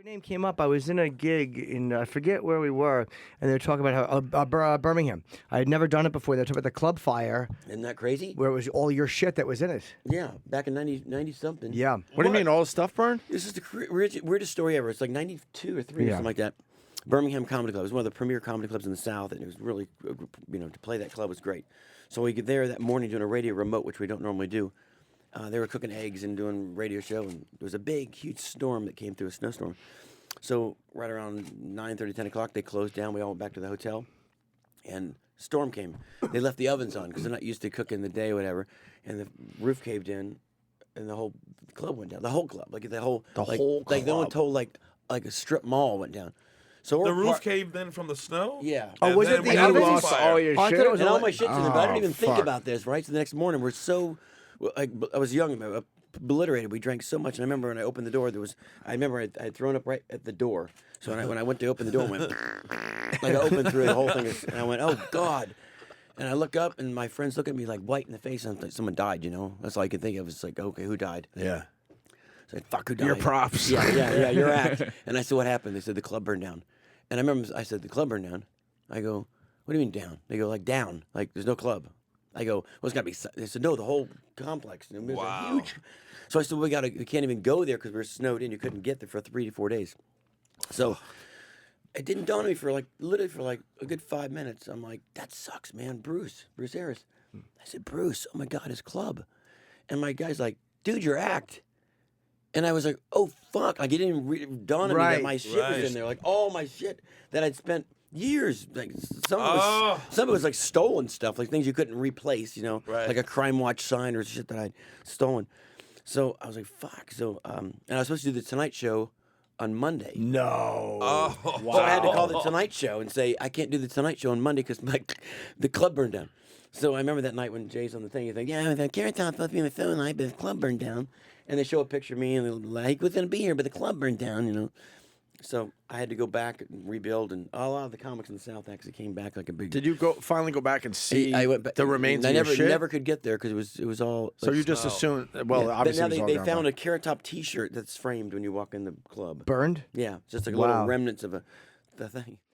name came up. I was in a gig in I forget where we were, and they were talking about how Birmingham. I had never done it before. They were talking about the club fire, Isn't that crazy? where it was all your shit that was in it. Yeah, back in 90 something. Yeah. What do you mean, all the stuff burned? This is the weirdest story ever. It's like 92 or 3 or Yeah. something like that. Birmingham Comedy Club. It was one of the premier comedy clubs in the South, and it was really, to play that club was great. So we get there that morning doing a radio remote, which we don't normally do. They were cooking eggs and doing radio show, and there was a big, huge storm that came through, a snowstorm. So right around 9:30, 10 o'clock, they closed down. We all went back to the hotel, and storm came. They left the ovens on because they're not used to cooking the day or whatever, and the roof caved in, and the whole club went down. The whole club, like whole like no one club. told like a strip mall went down. So The we're roof caved in from the snow? Yeah. Oh, And was then it the we And you ovens? lost all your Oh, I shit? thought it was And all like- my shit's in there, but I didn't even think fuck. about this, right? So the next morning, we're so, like, I was young, obliterated. We drank so much, and I remember when I opened the door, I had thrown up right at the door. So when I went to open the door, it went, like I opened through the whole thing, and I went, oh, God. And I look up, and my friends look at me like white in the face, and I'm like, someone died, That's all I could think of. It's like, okay, who died? Yeah. So I said, fuck, who died? Your props. Yeah, your act. And I said, what happened? They said, the club burned down. And I remember I said, the club burned down. I go, what do you mean down? They go, like, down. Like, there's no club. I go, well, it's got to be. They said, no, the whole complex. And it was a huge. So I said, we can't even go there because we're snowed in. You couldn't get there for 3 to 4 days. So it didn't dawn on me for literally for a good 5 minutes. I'm like, that sucks, man. Bruce Harris. I said, Bruce, oh my God, his club. And my guy's like, dude, your act. And I was like, oh, fuck. Like, it didn't dawn on me that my shit was in there. Like, all my shit that I'd spent years. Like, some of it was like stolen stuff, like things you couldn't replace, Right. like a Crime Watch sign or shit that I'd stolen. So I was like, fuck. So, and I was supposed to do the Tonight Show on Monday. No. Oh, So I had to call the Tonight Show and say, I can't do the Tonight Show on Monday because the club burned down. So I remember that night when Jay's on the thing, he's like, yeah, the Carrot Top left me on the phone night, but the club burned down. And they show a picture of me, and they're like, was going to be here, but the club burned down, So I had to go back and rebuild, and a lot of the comics in the South actually came back like a big... Did you finally go back and see I went back, the remains I of never, your shit? never could get there because it was all... So you just assumed... Well, obviously now it was all they gone found by. a Carrot Top T-shirt that's framed when you walk in the club. Burned? Yeah, just like Wow. little remnants of the thing.